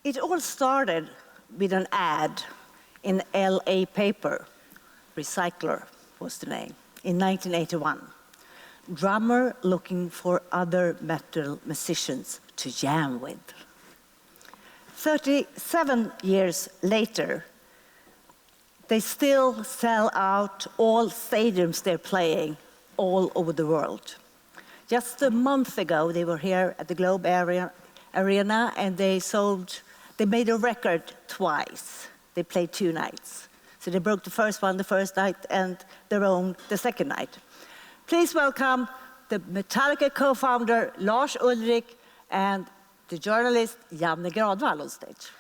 It all started with an ad in LA paper. Recycler was the name, in 1981. Drummer looking for other metal musicians to jam with. 37 years later, they still sell out all stadiums they're playing all over the world. Just a month ago, they were here at the Globe Arena and they made a record twice. They played 2 nights. So they broke the first one the first night and their own the second night. Please welcome the Metallica co-founder Lars Ulrich and the journalist Janne Gradvall on stage.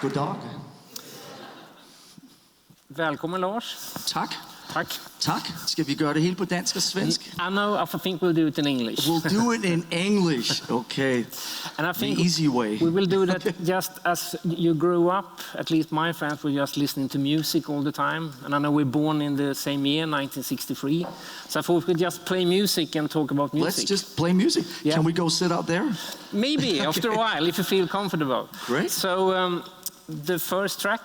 God dag. Välkommen Lars. Tack. Tack. Tack. Ska vi göra det helt på dansk och svensk? I know, I think we'll do it in English. We'll do it in English. Okay. And I think the easy way. We will do that just as you grew up. At least my fans were just listening to music all the time. And I know we're born in the same year, 1963. So I thought we could just play music and talk about music. Let's just play music. Yeah. Can we go sit out there? Maybe, after a while, if you feel comfortable. Great. So the first track.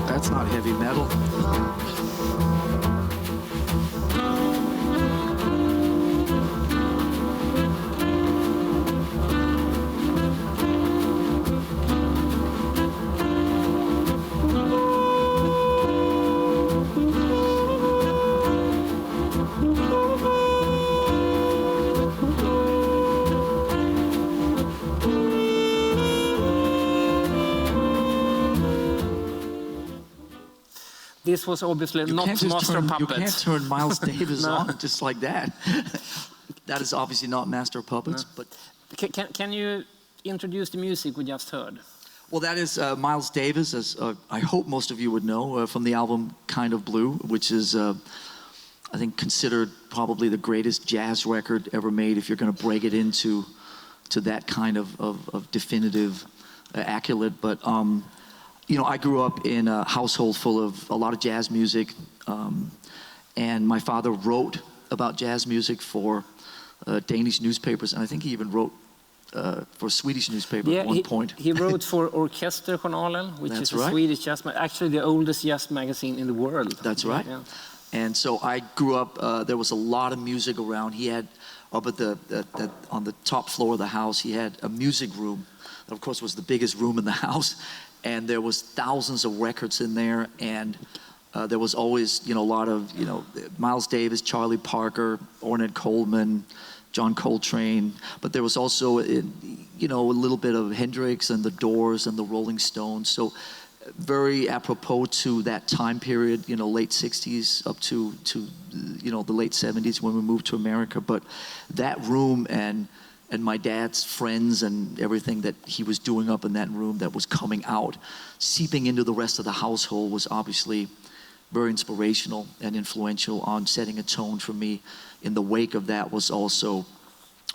That's not heavy metal. This was obviously not Master of Puppets. You can't turn Miles Davis No. on just like that. That is obviously not Master of Puppets. No. But can you introduce the music we just heard? Well, that is Miles Davis, as I hope most of you would know, from the album Kind of Blue, which is, I think, considered probably the greatest jazz record ever made if you're going to break it into that kind of definitive accolade. But you know, I grew up in a household full of a lot of jazz music, and my father wrote about jazz music for Danish newspapers, and I think he even wrote for a Swedish newspaper at one point. He wrote for Orkesterjournalen, which is a Swedish jazz actually the oldest jazz magazine in the world. That's right. Yeah. And so I grew up, there was a lot of music around. He had, up at on the top floor of the house, he had a music room. That, of course, was the biggest room in the house. And there was thousands of records in there, and there was always, you know, a lot of, you know, Miles Davis, Charlie Parker, Ornette Coleman, John Coltrane, but there was also, you know, a little bit of Hendrix and the Doors and the Rolling Stones. So very apropos to that time period, you know, late 60s up to you know, the late 70s when we moved to America. But that room and my dad's friends and everything that he was doing up in that room that was coming out, seeping into the rest of the household, was obviously very inspirational and influential on setting a tone for me. In the wake of that was also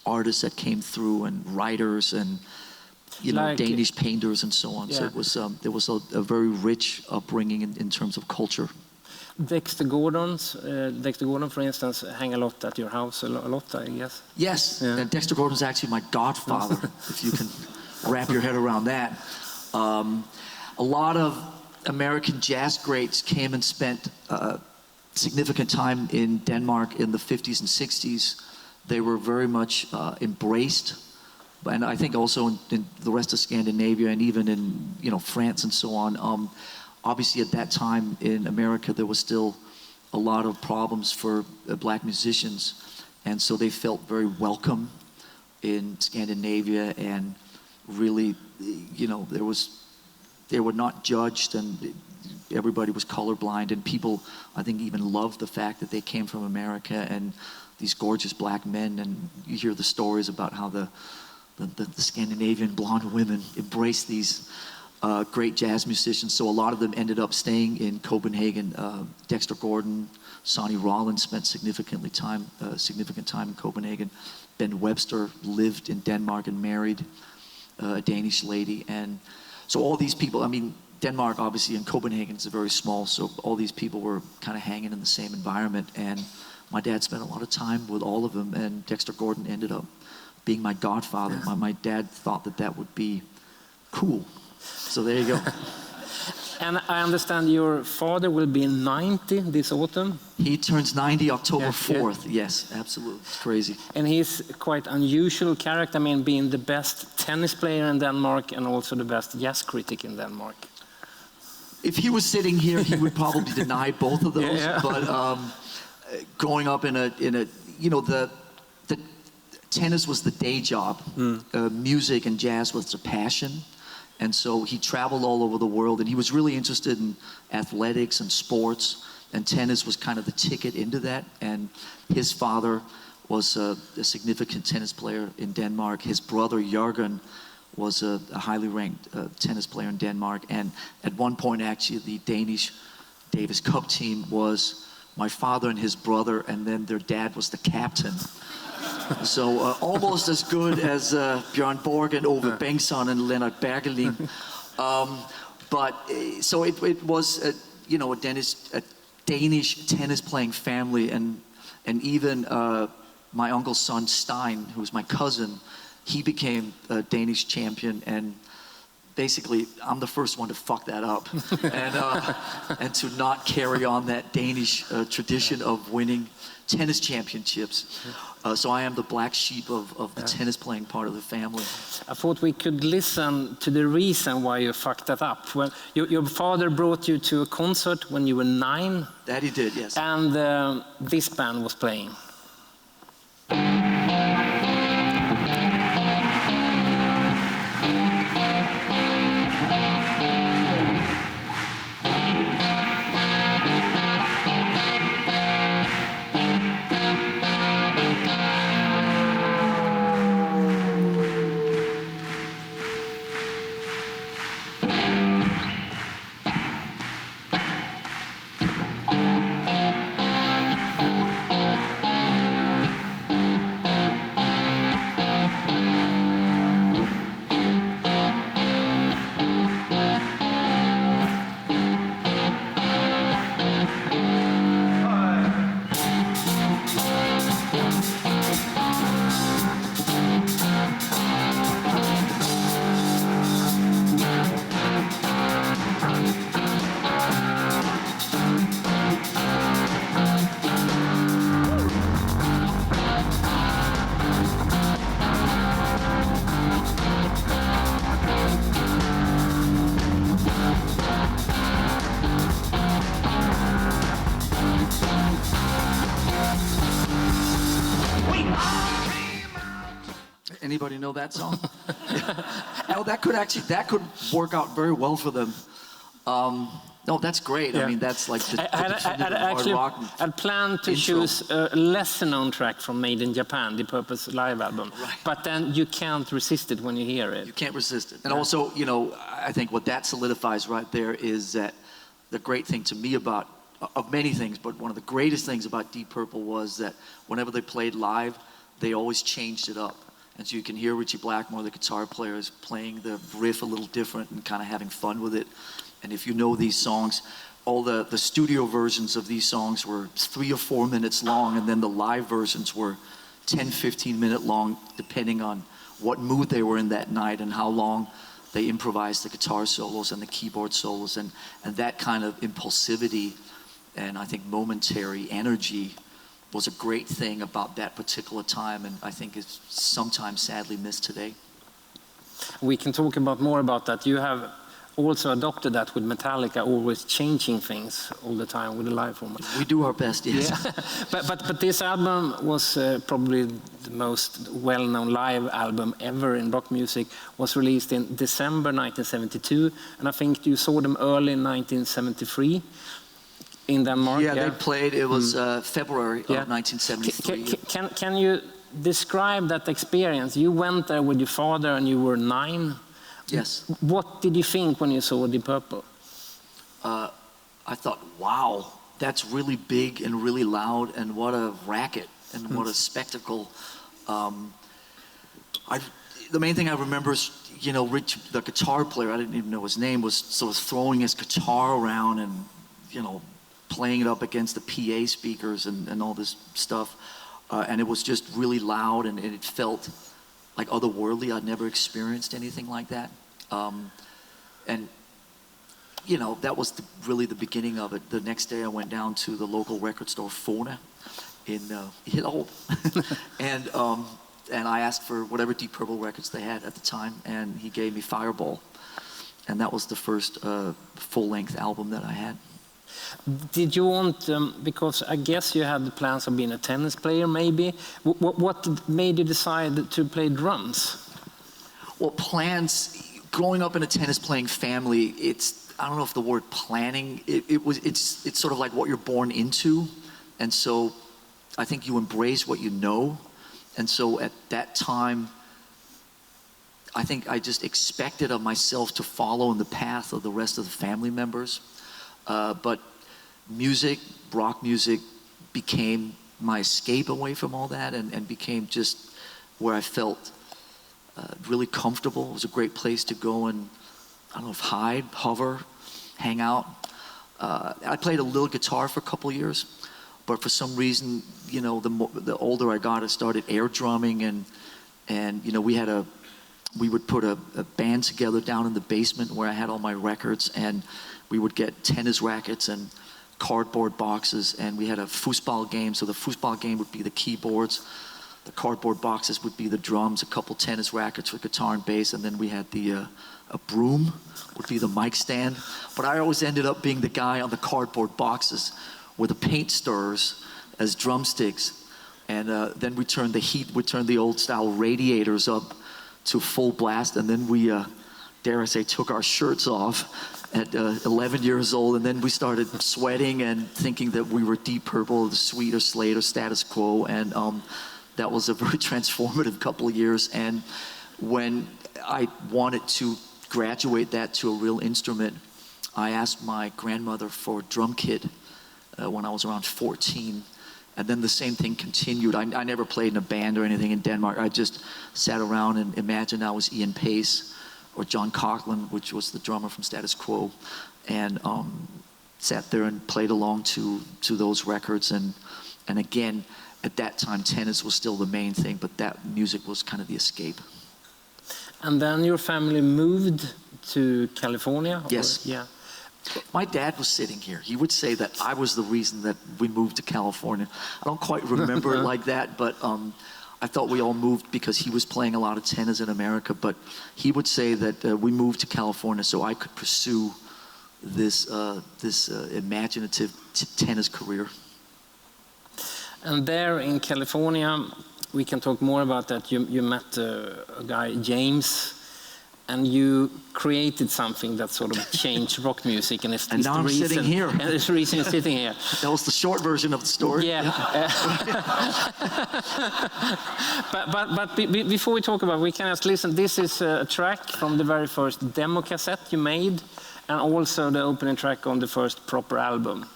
artists that came through and writers and, you know, like Danish painters and so on. Yeah. So it was there was a very rich upbringing in terms of culture. Dexter Gordon, for instance, hang a lot at your house, a lot, I guess. Yes, yeah. And Dexter Gordon's actually my godfather, if you can wrap your head around that. A lot of American jazz greats came and spent significant time in Denmark in the 50s and 60s. They were very much embraced, and I think also in the rest of Scandinavia and even in, you know, France and so on. Obviously, at that time in America, there was still a lot of problems for black musicians, and so they felt very welcome in Scandinavia, and really, you know, they were not judged, and everybody was colorblind, and people, I think, even loved the fact that they came from America and these gorgeous black men, and you hear the stories about how the Scandinavian blonde women embraced these great jazz musicians. So a lot of them ended up staying in Copenhagen. Dexter Gordon, Sonny Rollins spent significant time in Copenhagen. Ben Webster lived in Denmark and married a Danish lady. And so all these people, I mean, Denmark obviously and Copenhagen is very small, so all these people were kind of hanging in the same environment. And my dad spent a lot of time with all of them, and Dexter Gordon ended up being my godfather. My dad thought that would be cool. So there you go. And I understand your father will be 90 this autumn. He turns 90 October 4th. Yes, absolutely. It's crazy. And he's quite unusual character, I mean, being the best tennis player in Denmark and also the best jazz critic in Denmark. If he was sitting here, he would probably deny both of those. Yeah. But growing up in a the tennis was the day job. Music and jazz was a passion. And so he traveled all over the world, and he was really interested in athletics and sports, and tennis was kind of the ticket into that. And his father was a significant tennis player in Denmark. His brother, Jørgen, was a highly ranked tennis player in Denmark. And at one point, actually, the Danish Davis Cup team was my father and his brother, and then their dad was the captain. So almost as good as Bjørn Borg and Ove Bengtsson and Lennart Bergelin. But so it was a Danish tennis playing family, and even my uncle's son Stein, who's my cousin, he became a Danish champion, and basically I'm the first one to fuck that up and to not carry on that Danish tradition of winning tennis championships. So I am the black sheep of the tennis playing part of the family. I thought we could listen to the reason why you fucked that up. Well, your father brought you to a concert when you were 9. That he did, yes. And this band was playing. Anybody know that song? Oh, that could work out very well for them. No, that's great. Yeah. I mean, that's like the hard rock. I'd planned to choose a lesser-known track from Made in Japan, the Purpose live album. Right. But then you can't resist it when you hear it. You can't resist it. And also, I think what that solidifies right there is that the great thing to me about, of many things, but one of the greatest things about Deep Purple was that whenever they played live, they always changed it up. And so you can hear Richie Blackmore, the guitar player, is playing the riff a little different and kind of having fun with it. And if you know these songs, all the studio versions of these songs were 3 or 4 minutes long, and then the live versions were 10, 15 minute long, depending on what mood they were in that night and how long they improvised the guitar solos and the keyboard solos. And that kind of impulsivity and I think momentary energy was a great thing about that particular time, and I think is sometimes sadly missed today. We can talk more about that. You have also adopted that with Metallica, always changing things all the time with the live format. We do our best, yes. Yeah. but this album was probably the most well-known live album ever in rock music. Was released in December 1972, and I think you saw them early in 1973. In Denmark, yeah, they played. It was February of 1973. Can you describe that experience? You went there with your father, and you were 9. Yes. What did you think when you saw Deep Purple? I thought, wow, that's really big and really loud, and what a racket and what a spectacle. The main thing I remember is, you know, Rich, the guitar player, I didn't even know his name, was sort of throwing his guitar around and, you know, playing it up against the PA speakers and all this stuff. And it was just really loud, and it felt like otherworldly. I'd never experienced anything like that. And, you know, that was really the beginning of it. The next day I went down to the local record store, Fona, in Hillerød. And I asked for whatever Deep Purple records they had at the time, and he gave me Fireball. And that was the first full-length album that I had. Did you want, because I guess you had the plans of being a tennis player maybe, what made you decide to play drums? Well, plans, growing up in a tennis-playing family, I don't know if the word planning, it's sort of like what you're born into. And so I think you embrace what you know. And so at that time, I think I just expected of myself to follow in the path of the rest of the family members. But music, rock music, became my escape away from all that, and became just where I felt really comfortable. It was a great place to go and, I don't know, hide, hover, hang out. I played a little guitar for a couple of years, but for some reason, you know, the older I got, I started air drumming, and you know, we would put a band together down in the basement where I had all my records, and we would get tennis rackets and cardboard boxes, and we had a foosball game. So the foosball game would be the keyboards, the cardboard boxes would be the drums, a couple tennis rackets for guitar and bass, and then we had a broom would be the mic stand. But I always ended up being the guy on the cardboard boxes with the paint stirrers as drumsticks, and then we turned the old style radiators up to full blast, and then we, dare I say, took our shirts off at 11 years old, and then we started sweating and thinking that we were Deep Purple, the Sweet or Slate or Status Quo, and that was a very transformative couple of years. And when I wanted to graduate that to a real instrument, I asked my grandmother for a drum kit when I was around 14. And then the same thing continued. I never played in a band or anything in Denmark. I just sat around and imagined I was Ian Pace or John Coughlin, which was the drummer from Status Quo, and sat there and played along to those records. And again, at that time, tennis was still the main thing, but that music was kind of the escape. And then your family moved to California? Yes. Yeah. My dad was sitting here. He would say that I was the reason that we moved to California. I don't quite remember it like that, but I thought we all moved because he was playing a lot of tennis in America. But he would say that we moved to California so I could pursue this imaginative tennis career. And there in California, we can talk more about that. You met a guy, James, and you created something that sort of changed rock music, and it's and now I'm sitting here. And it's the reason you're sitting here. That was the short version of the story. Yeah. but before we talk about it, we can just listen. This is a track from the very first demo cassette you made, and also the opening track on the first proper album.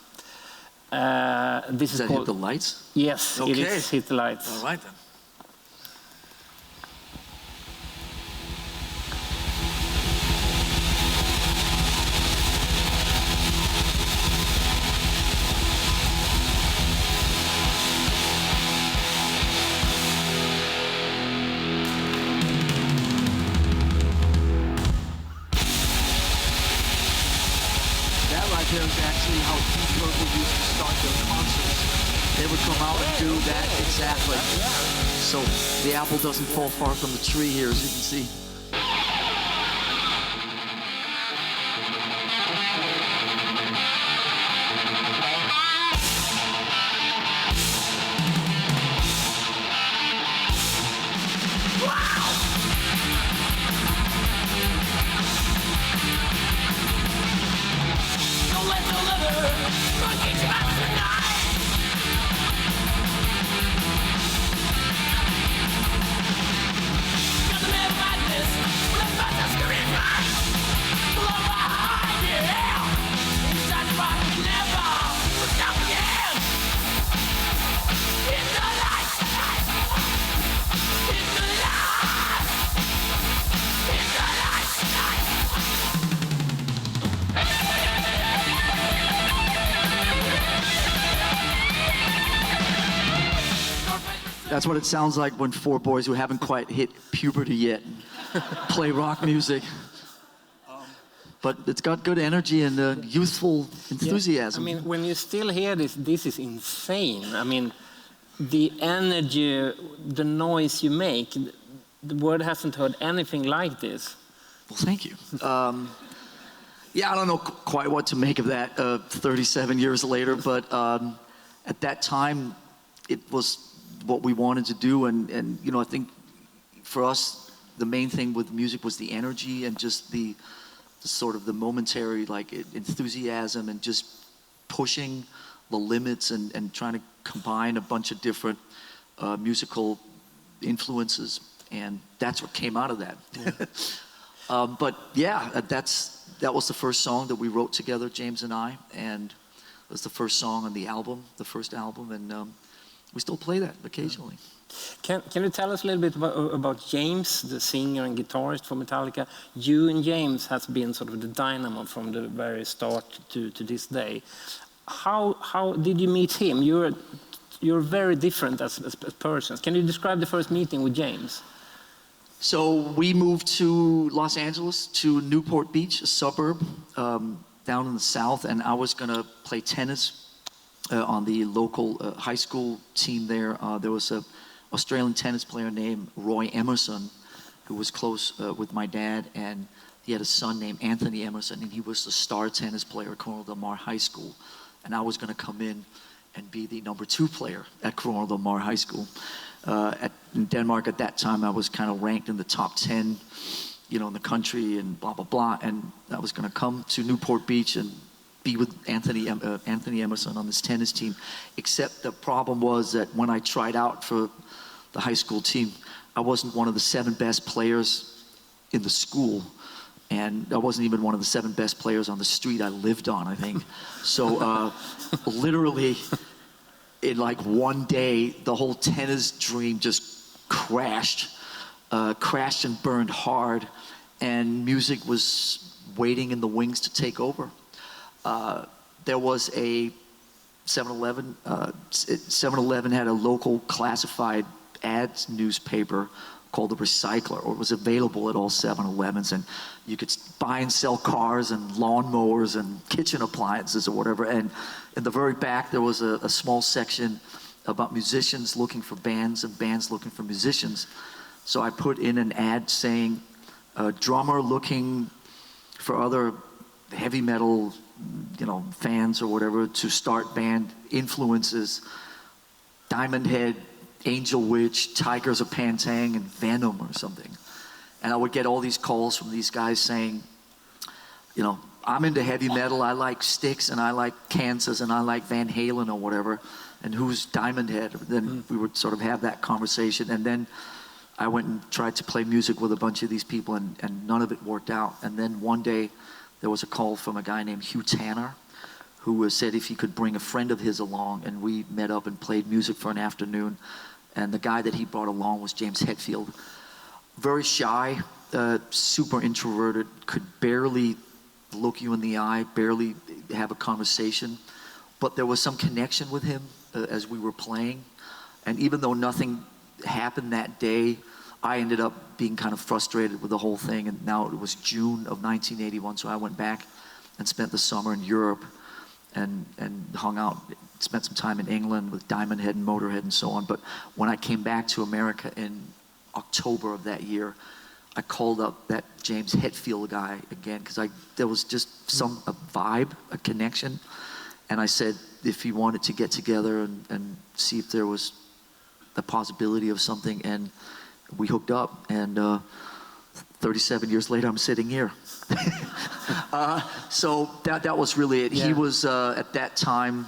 This is called Hit the Lights? Yes, Okay. it is Hit the Lights. All right then. That was actually how Deep Purple used to start their concerts. They would come out and do that exactly. So the apple doesn't fall far from the tree here, as you can see. Got the man madness, when I fight the scream. That's what it sounds like when four boys who haven't quite hit puberty yet play rock music. But it's got good energy and youthful enthusiasm. I mean, when you still hear this is insane. I mean, the energy, the noise you make, the world hasn't heard anything like this. Well, thank you. Yeah, I don't know quite what to make of that 37 years later, but at that time, it was what we wanted to do. And you know, I think for us, the main thing with music was the energy and just the sort of the momentary like enthusiasm and just pushing the limits and trying to combine a bunch of different musical influences, and that's what came out of that. Yeah. But yeah, that was the first song that we wrote together, James and I, and it was the first song on the album, the first album, and we still play that occasionally. Can you tell us a little bit about James, the singer and guitarist for Metallica? You and James has been sort of the dynamo from the very start to this day. How did you meet him? You're very different as persons. Can you describe the first meeting with James? So we moved to Los Angeles, to Newport Beach, a suburb down in the south, and I was going to play tennis on the local high school team there. There was an Australian tennis player named Roy Emerson, who was close with my dad, and he had a son named Anthony Emerson, and he was the star tennis player at Coronel Del Mar High School. And I was going to come in and be the number 2 player at Coronel Del Mar High School. In Denmark at that time, I was kind of ranked in the top 10, you know, in the country and blah, blah, blah. And I was going to come to Newport Beach and be with Anthony Emerson on this tennis team. Except the problem was that when I tried out for the high school team, I wasn't one of the 7 best players in the school. And I wasn't even one of the 7 best players on the street I lived on, I think. So literally, in like one day, the whole tennis dream just crashed and burned hard, and music was waiting in the wings to take over. There was a 7-Eleven. 7-Eleven had a local classified ads newspaper called The Recycler, or it was available at all 7-Elevens, and you could buy and sell cars and lawnmowers and kitchen appliances or whatever. And in the very back, there was a small section about musicians looking for bands and bands looking for musicians. So I put in an ad saying, drummer looking for other heavy metal, you know, fans or whatever to start band, influences Diamond Head, Angel Witch, Tigers of Pantang, and Venom or something. And I would get all these calls from these guys saying, you know, I'm into heavy metal, I like Styx, and I like Kansas, and I like Van Halen or whatever, and who's Diamond Head? Then we would sort of have that conversation, and then I went and tried to play music with a bunch of these people, and none of it worked out. And then one day, there was a call from a guy named Hugh Tanner, who said if he could bring a friend of his along, and we met up and played music for an afternoon. And the guy that he brought along was James Hetfield. Very shy, super introverted, could barely look you in the eye, barely have a conversation. But there was some connection with him as we were playing. And even though nothing happened that day, I ended up being kind of frustrated with the whole thing. And now it was June of 1981, so I went back and spent the summer in Europe and hung out, spent some time in England with Diamond Head and Motorhead and so on. But when I came back to America in October of that year, I called up that James Hetfield guy again, because there was just a vibe, a connection. And I said if he wanted to get together and see if there was the possibility of something, and we hooked up. And 37 years later, I'm sitting here. So that was really it. Yeah. He was, at that time,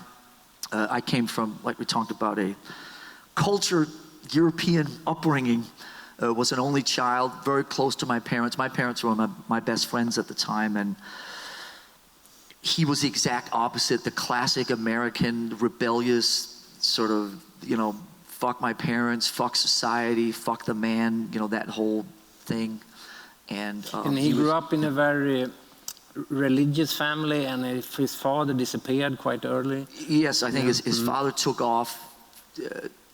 I came from, like we talked about, a cultured European upbringing. Was an only child, very close to my parents. My parents were my best friends at the time, and he was the exact opposite, the classic American rebellious sort of, you know, fuck my parents, fuck society, fuck the man, you know, that whole thing. And he grew up in a very religious family, and his father disappeared quite early. Yes, I think his father took off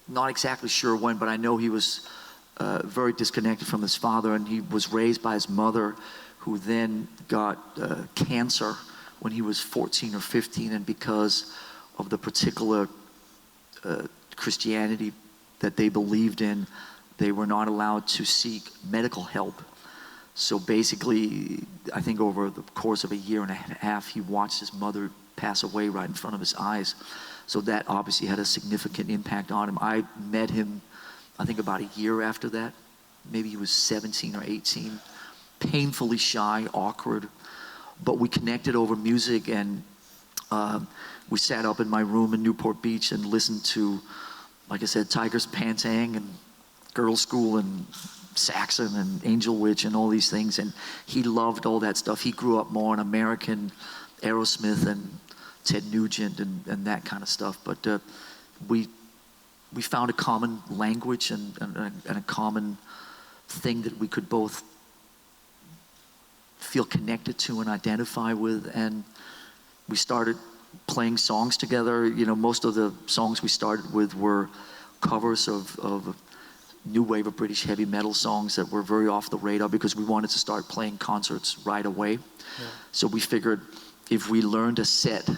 not exactly sure when, but I know he was very disconnected from his father, and he was raised by his mother, who then got cancer when he was 14 or 15, and because of the particular Christianity that they believed in, they were not allowed to seek medical help. So basically, I think over the course of a year and a half, he watched his mother pass away right in front of his eyes. So that obviously had a significant impact on him. I met him, I think about a year after that. Maybe he was 17 or 18. Painfully shy, awkward. But we connected over music, and we sat up in my room in Newport Beach and listened to, like I said, Tigers Pantang and Girls' School and Saxon and Angel Witch and all these things, and he loved all that stuff. He grew up more on American Aerosmith and Ted Nugent and that kind of stuff. But we found a common language and a common thing that we could both feel connected to and identify with, and we started playing songs together. You know, most of the songs we started with were covers of new wave of British heavy metal songs that were very off the radar, because we wanted to start playing concerts right away. Yeah. So we figured if we learned a set, you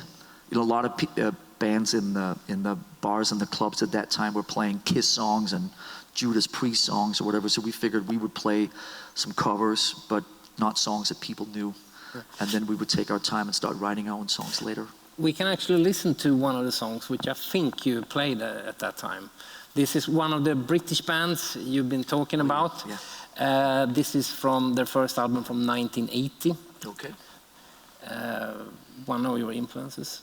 know, a lot of bands in the bars and the clubs at that time were playing Kiss songs and Judas Priest songs or whatever. So we figured we would play some covers, but not songs that people knew. Yeah. And then we would take our time and start writing our own songs later. We can actually listen to one of the songs which I think you played at that time. This is one of the British bands you've been talking about. Yeah. This is from their first album from 1980. Okay. One of your influences.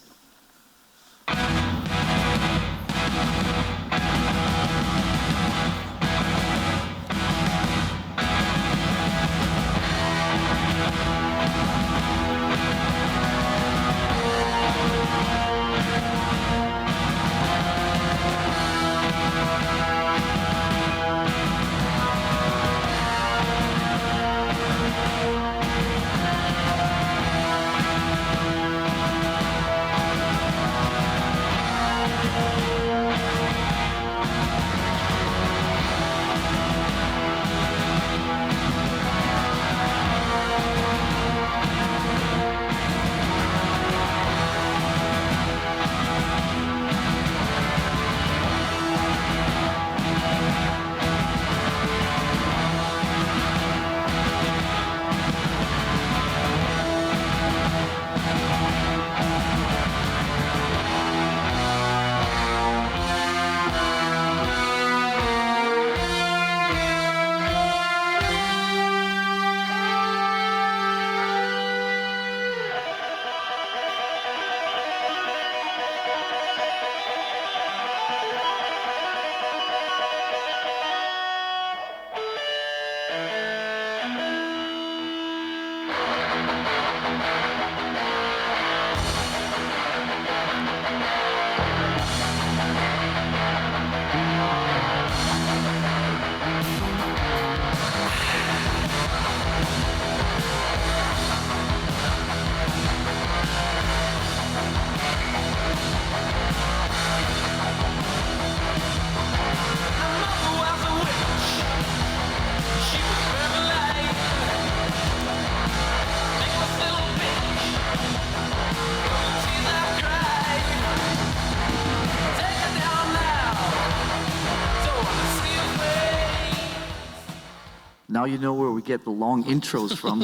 Now you know where we get the long intros from.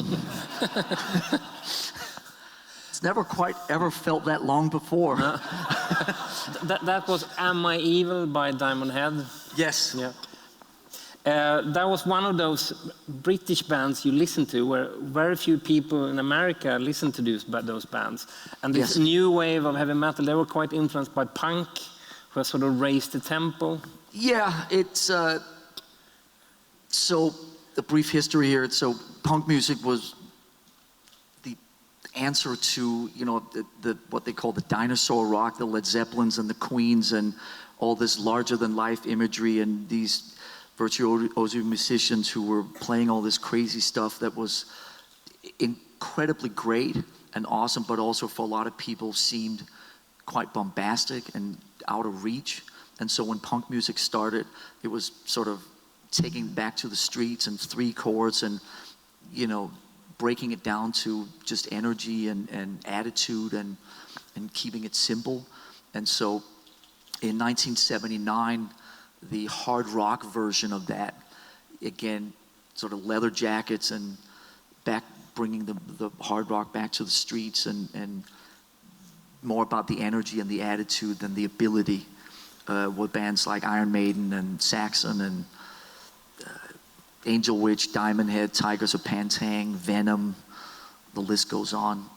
It's never quite ever felt that long before. That was Am I Evil by Diamond Head. Yes. Yeah. That was one of those British bands you listen to, where very few people in America listen to those bands. And this new wave of heavy metal, they were quite influenced by punk, who sort of raised the tempo. Yeah, it's so the brief history here. So punk music was the answer to, you know, the what they call the dinosaur rock, the Led Zeppelins and the Queens, and all this larger than life imagery, and these virtuoso musicians who were playing all this crazy stuff that was incredibly great and awesome, but also for a lot of people seemed quite bombastic and out of reach. And so when punk music started, it was sort of taking it back to the streets and 3 chords and, you know, breaking it down to just energy and attitude and keeping it simple. And so in 1979, the hard rock version of that, again, sort of leather jackets and bringing the hard rock back to the streets and more about the energy and the attitude than the ability, with bands like Iron Maiden and Saxon and Angel Witch, Diamond Head, Tigers of Pantang, Venom, the list goes on.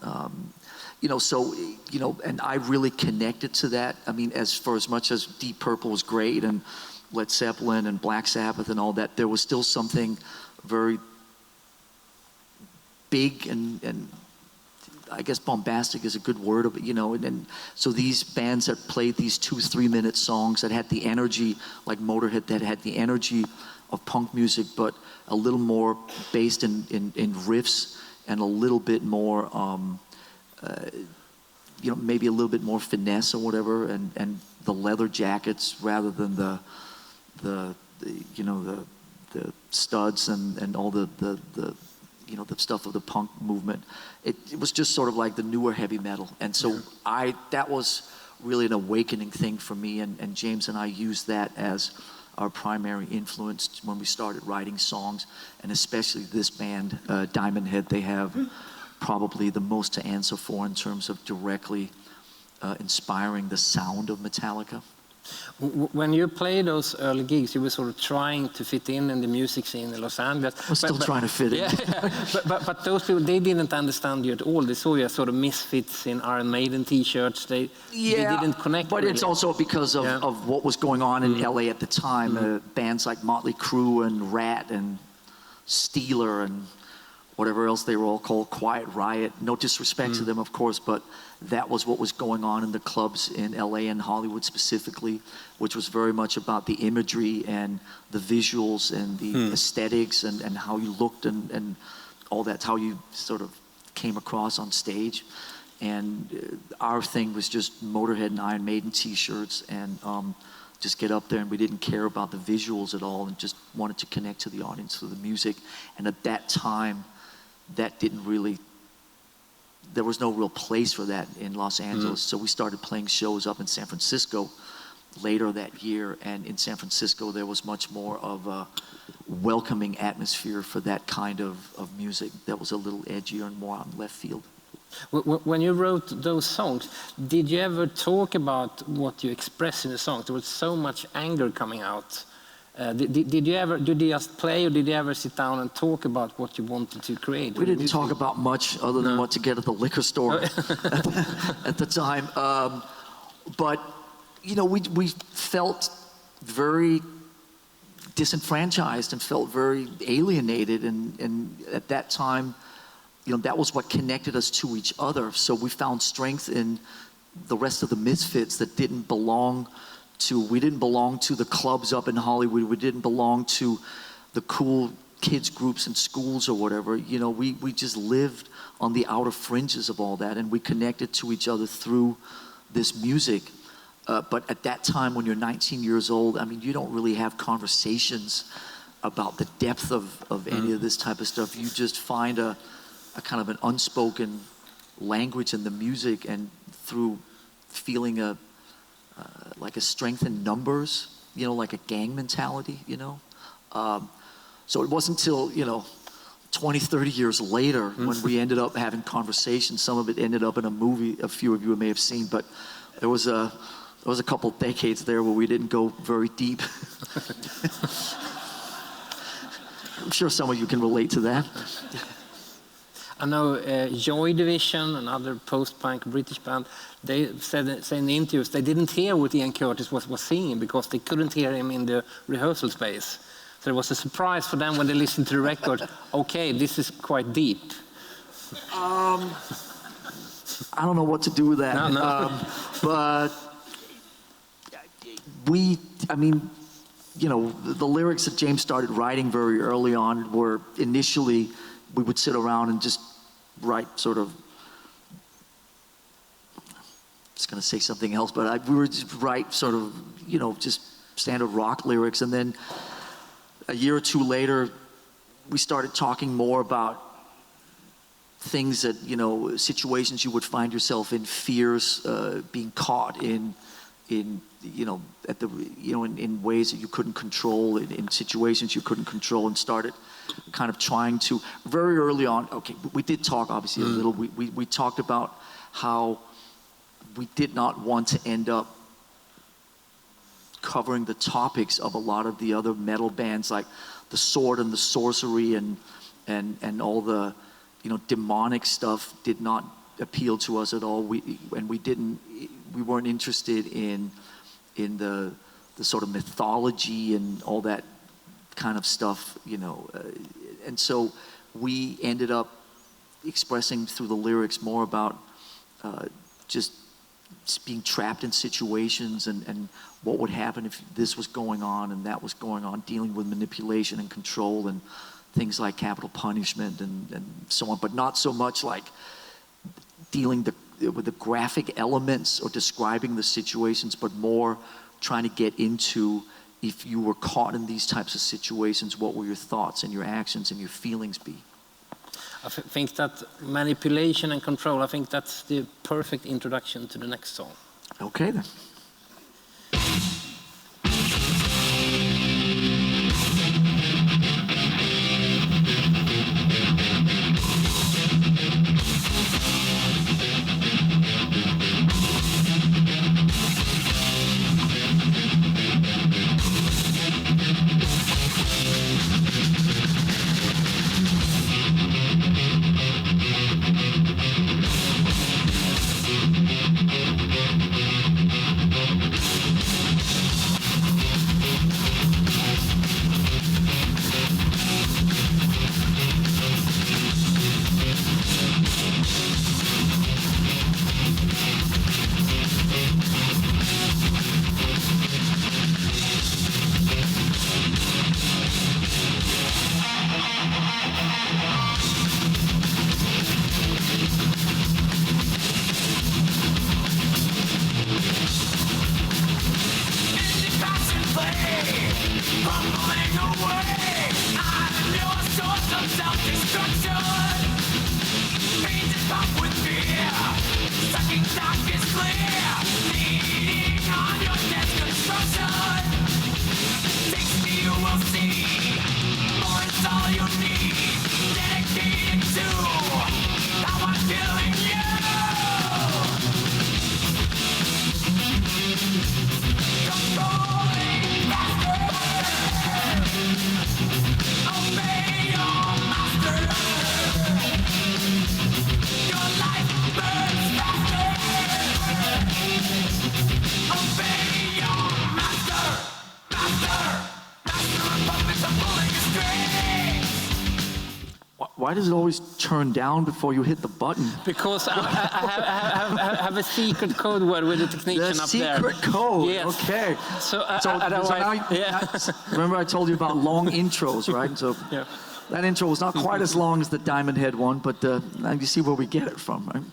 You know, so, you know, and I really connected to that. I mean, for as much as Deep Purple was great and Led Zeppelin and Black Sabbath and all that, there was still something very big and I guess bombastic is a good word of it, you know, and so these bands that played these 2-3 minute songs that had the energy, like Motorhead, that had the energy of punk music, but a little more based in riffs and a little bit more, you know, maybe a little bit more finesse or whatever, and the leather jackets rather than the you know, the studs and all the you know, the stuff of the punk movement. It was just sort of like the newer heavy metal. And so that was really an awakening thing for me, and James and I used that as our primary influence when we started writing songs, and especially this band, Diamond Head. They have probably the most to answer for in terms of directly inspiring the sound of Metallica. When you play those early gigs, you were sort of trying to fit in the music scene in Los Angeles. I'm still trying to fit in. Yeah, but those people, they didn't understand you at all. They saw you as sort of misfits in Iron Maiden T-shirts. They didn't connect. But really. It's also because of what was going on in LA at the time. Bands like Motley Crue and Rat and Steeler and whatever else they were all called, Quiet Riot. No disrespect to them, of course, but that was what was going on in the clubs in LA and Hollywood specifically, which was very much about the imagery and the visuals and the aesthetics and how you looked and all that's how you sort of came across on stage. And our thing was just Motorhead and Iron Maiden T-shirts and just get up there, and we didn't care about the visuals at all and just wanted to connect to the audience through the music. And at that time, that didn't really, there was no real place for that in Los Angeles. So we started playing shows up in San Francisco later that year, and in San Francisco there was much more of a welcoming atmosphere for that kind of music that was a little edgier and more on left field. When you wrote those songs, did you ever talk about what you express in the songs? There was so much anger coming out. Did you just play, or did you ever sit down and talk about what you wanted to create? We didn't talk about much other than what to get at the liquor store at the time. But, you know, we felt very disenfranchised and felt very alienated. And at that time, you know, that was what connected us to each other. So we found strength in the rest of the misfits that didn't belong to, we didn't belong to the clubs up in Hollywood. We didn't belong to the cool kids groups in schools or whatever. You know, we just lived on the outer fringes of all that, and we connected to each other through this music. But at that time, when you're 19 years old, I mean, you don't really have conversations about the depth of any of this type of stuff. You just find a kind of an unspoken language in the music, and through feeling like a strength in numbers, you know, like a gang mentality, you know. So it wasn't until, you know, 20, 30 years later when we ended up having conversations. Some of it ended up in a movie a few of you may have seen, but there was a couple decades there where we didn't go very deep. I'm sure some of you can relate to that. I know Joy Division, another post-punk British band, they said in the interviews they didn't hear what Ian Curtis was singing because they couldn't hear him in the rehearsal space. So it was a surprise for them when they listened to the record. Okay, this is quite deep. I don't know what to do with that. No. But I mean, you know, the lyrics that James started writing very early on were initially, we would sit around and just write sort of was going to say something else, but we were just write sort of, just standard rock lyrics. And then a year or two later, we started talking more about things that, situations you would find yourself in, fears, being caught in ways that you couldn't control, in situations you couldn't control, and started kind of trying to, very early on, okay, we did talk obviously a little, we talked about how we did not want to end up covering the topics of a lot of the other metal bands, like the sword and the sorcery and all the, demonic stuff did not appeal to us at all. We weren't interested in the sort of mythology and all that kind of stuff, and so we ended up expressing through the lyrics more about just being trapped in situations and what would happen if this was going on and that was going on, dealing with manipulation and control and things like capital punishment and so on, but not so much like dealing with the graphic elements or describing the situations, but more trying to get into, if you were caught in these types of situations, what will your thoughts and your actions and your feelings be? I think that manipulation and control, I think that's the perfect introduction to the next song. Okay then. Why does it always turn down before you hit the button? Because I have a secret code word with the technician up there. The secret code, yes. Okay. So remember I told you about long intros, right? So yeah. That intro was not quite as long as the Diamond Head one, but now you see where we get it from, right?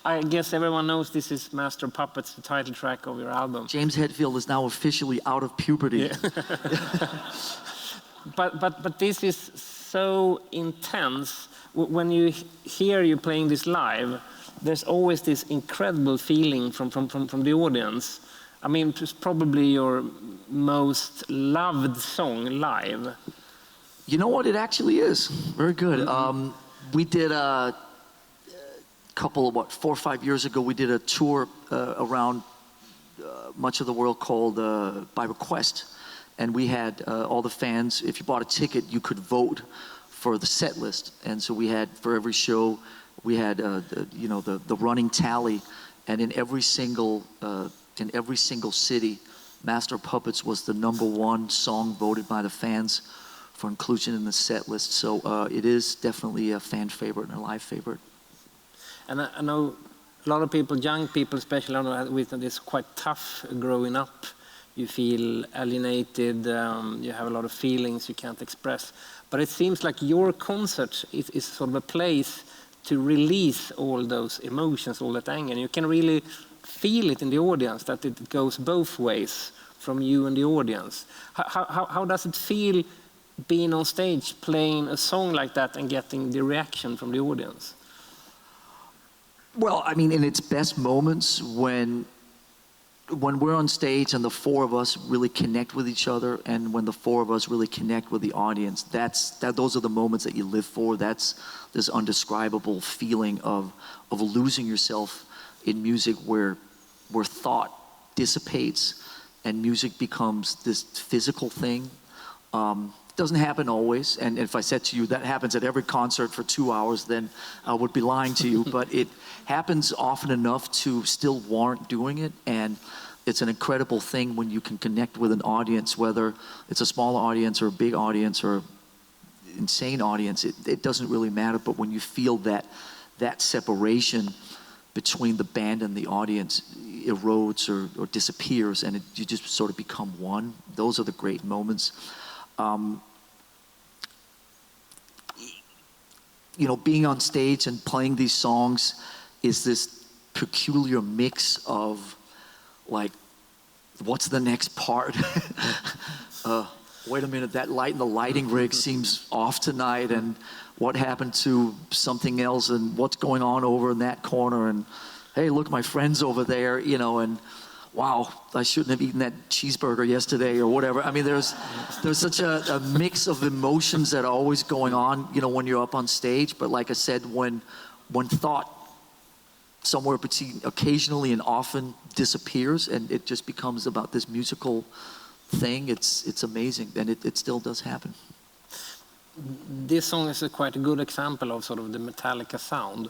I guess everyone knows this is Master Puppets, the title track of your album. James Hetfield is now officially out of puberty. Yeah. But this is so intense. When you hear you playing this live, there's always this incredible feeling from the audience. I mean, it's probably your most loved song live. You know what? It actually is. Very good. Mm-hmm. We did a couple of, 4 or 5 years ago, we did a tour around much of the world called By Request. And we had all the fans, if you bought a ticket, you could vote for the set list. And so we had, for every show, we had the running tally. And in every single city, Master Puppets was the #1 song voted by the fans for inclusion in the set list. So it is definitely a fan favorite and a live favorite. And I know a lot of people, young people especially, with this quite tough growing up. You feel alienated, you have a lot of feelings you can't express. But it seems like your concert is sort of a place to release all those emotions, all that anger. And you can really feel it in the audience, that it goes both ways from you and the audience. How does it feel being on stage, playing a song like that and getting the reaction from the audience? Well, I mean, in its best moments, when we're on stage and the four of us really connect with each other, and when the four of us really connect with the audience, those are the moments that you live for. That's this undescribable feeling of losing yourself in music, where thought dissipates and music becomes this physical thing. Doesn't happen always, and if I said to you that happens at every concert for 2 hours, then I would be lying to you. But it happens often enough to still warrant doing it, and it's an incredible thing when you can connect with an audience, whether it's a small audience or a big audience or insane audience. It doesn't really matter, but when you feel that separation between the band and the audience erodes or disappears, and you just sort of become one, those are the great moments. Being on stage and playing these songs is this peculiar mix of, like, what's the next part? Wait a minute, that light in the lighting rig seems off tonight, and what happened to something else, and what's going on over in that corner, and hey, look, my friend's over there, and wow, I shouldn't have eaten that cheeseburger yesterday or whatever. I mean, there's such a mix of emotions that are always going on, when you're up on stage. But like I said, when thought somewhere between occasionally and often disappears, and it just becomes about this musical thing, it's amazing, and it still does happen. This song is quite a good example of sort of the Metallica sound.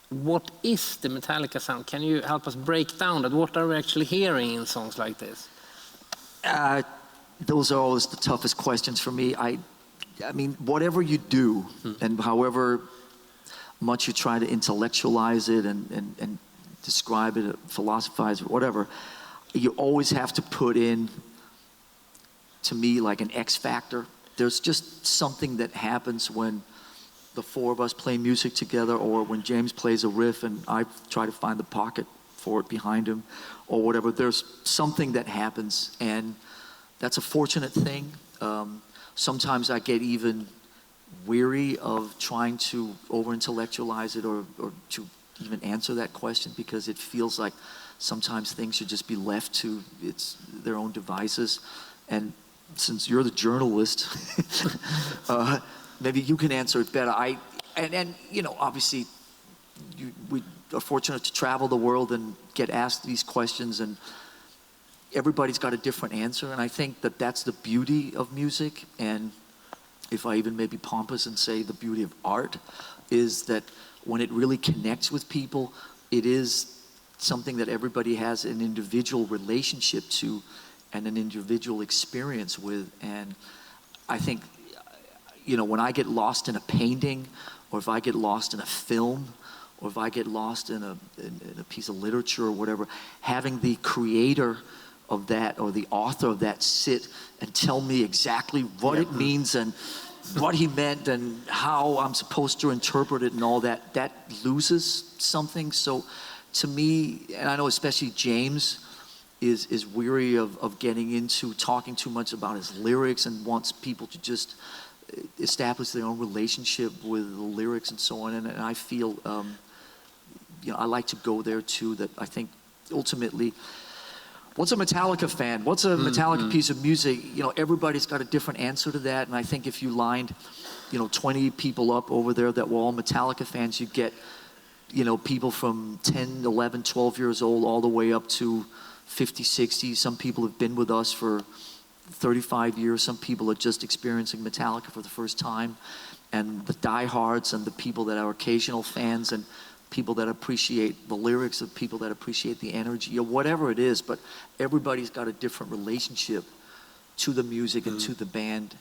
What is the Metallica sound? Can you help us break down that? What are we actually hearing in songs like this? Those are always the toughest questions for me. I mean, whatever you do, and however much you try to intellectualize it and describe it, philosophize it, whatever, you always have to put in, to me, like an X factor. There's just something that happens when the four of us play music together, or when James plays a riff and I try to find the pocket for it behind him, or whatever. There's something that happens, and that's a fortunate thing. Sometimes I get even weary of trying to over-intellectualize it or to even answer that question, because it feels like sometimes things should just be left to their own devices. And since you're the journalist, maybe you can answer it better. Obviously, we are fortunate to travel the world and get asked these questions, and everybody's got a different answer. And I think that that's the beauty of music. And if I even may be pompous and say the beauty of art, is that when it really connects with people, it is something that everybody has an individual relationship to and an individual experience with. And I think, when I get lost in a painting, or if I get lost in a film, or if I get lost in a piece of literature or whatever, having the creator of that or the author of that sit and tell me exactly what it means and what he meant and how I'm supposed to interpret it and all that, that loses something. So to me, and I know especially James is weary of getting into talking too much about his lyrics and wants people to just establish their own relationship with the lyrics and so on. And I feel, I like to go there too, that I think ultimately, what's a Metallica fan? What's a Metallica piece of music? Everybody's got a different answer to that. And I think if you lined, 20 people up over there that were all Metallica fans, you'd get, people from 10, 11, 12 years old all the way up to 50, 60. Some people have been with us for 35 years. Some people are just experiencing Metallica for the first time. And the diehards and the people that are occasional fans and people that appreciate the lyrics, of people that appreciate the energy, or whatever it is. But everybody's got a different relationship to the music and to the band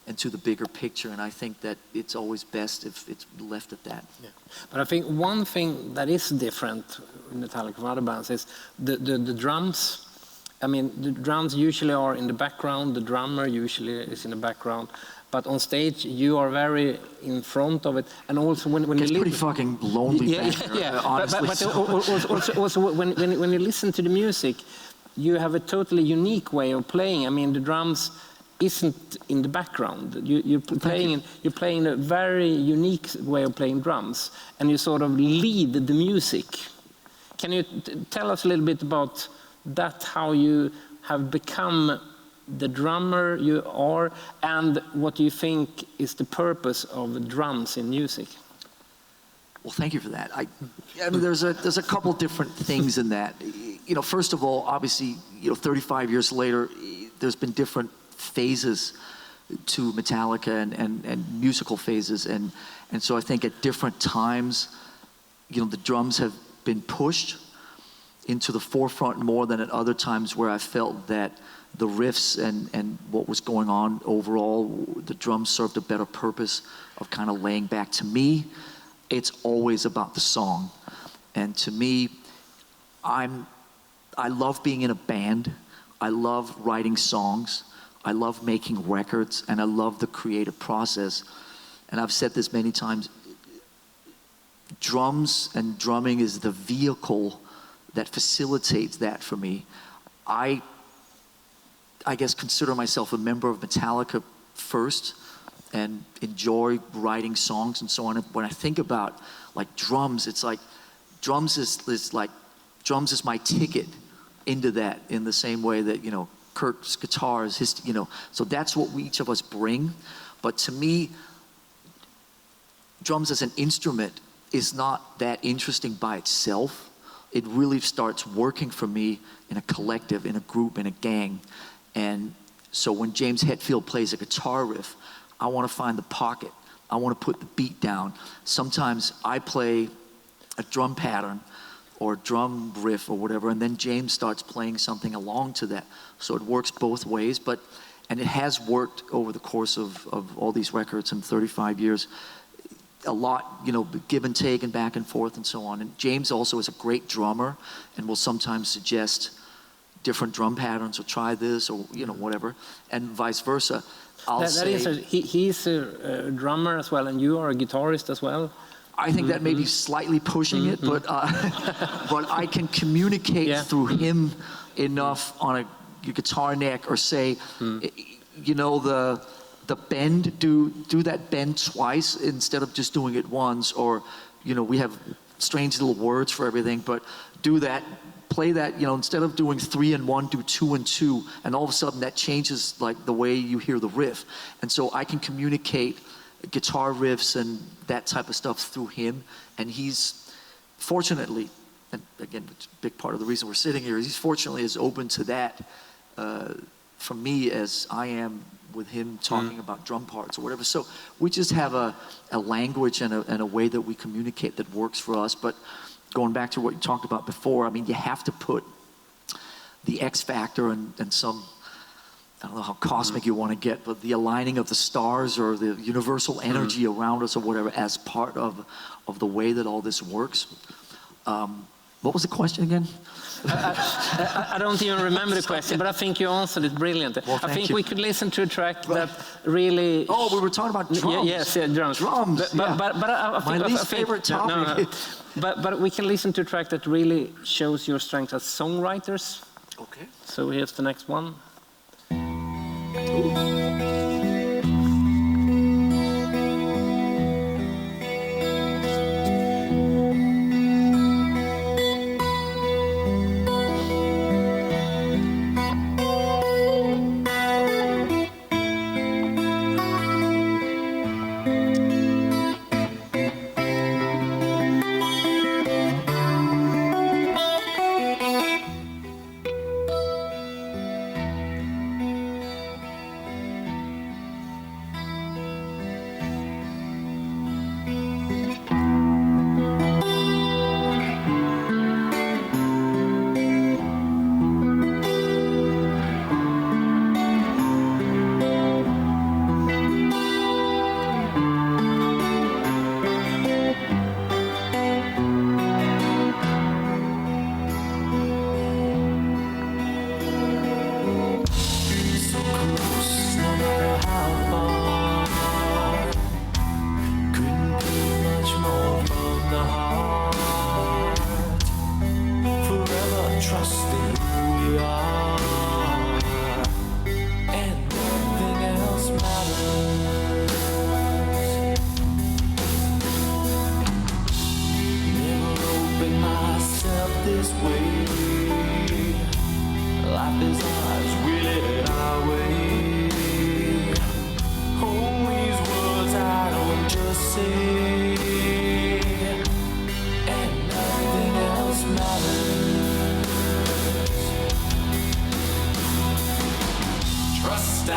and to the bigger picture. And I think that it's always best if it's left at that. Yeah. But I think one thing that is different in Metallica from other bands is the drums. I mean, the drums usually are in the background. The drummer usually is in the background. but on stage you are very in front of it, and also when It's you pretty fucking lonely back there, honestly. But also when you listen to the music, you have a totally unique way of playing. I mean, the drums isn't in the background. You're playing a very unique way of playing drums, and you sort of lead the music. Can you tell us a little bit about that, how you have become the drummer you are, and what do you think is the purpose of drums in music? Well, thank you for that. I mean, there's a couple different things in that. You know, first of all, obviously, 35 years later, there's been different phases to Metallica and musical phases, and so I think at different times, the drums have been pushed into the forefront more than at other times where I felt that the riffs and what was going on overall, the drums served a better purpose of kind of laying back. To me, it's always about the song. And to me, I love being in a band. I love writing songs. I love making records, and I love the creative process. And I've said this many times, drums and drumming is the vehicle that facilitates that for me. I guess consider myself a member of Metallica first and enjoy writing songs and so on. And when I think about like drums, it's like drums is my ticket into that, in the same way that Kurt's guitar is his, so that's what each of us bring. But to me, drums as an instrument is not that interesting by itself. It really starts working for me in a collective, in a group, in a gang. And so when James Hetfield plays a guitar riff, I want to find the pocket. I want to put the beat down. Sometimes I play a drum pattern or drum riff or whatever, and then James starts playing something along to that. So it works both ways, and it has worked over the course of all these records in 35 years. A lot, give and take and back and forth and so on. And James also is a great drummer and will sometimes suggest different drum patterns or try this or, whatever, and vice versa. He's a drummer as well, and you are a guitarist as well. I think that may be slightly pushing it, but I can communicate through him enough on a guitar neck, or say, the bend, do that bend twice instead of just doing it once, or we have strange little words for everything, but do that, play that, instead of doing 3 and 1, do 2 and 2, and all of a sudden that changes like the way you hear the riff. And so I can communicate guitar riffs and that type of stuff through him, and he's fortunately, and again, it's a big part of the reason we're sitting here, is he's fortunately as open to that from me as I am with him talking about drum parts or whatever. So we just have a language and a way that we communicate that works for us. But going back to what you talked about before, I mean, you have to put the X factor and some, I don't know how cosmic you want to get, but the aligning of the stars or the universal energy around us or whatever as part of the way that all this works. What was the question again? I don't even remember the question, but I think you answered it brilliantly. Well, I think you. we could listen to a track that really... Oh, we were talking about drums. Yes, drums. Drums, but I think, my least favorite topic. But we can listen to a track that really shows your strength as songwriters. Okay. So here's the next one.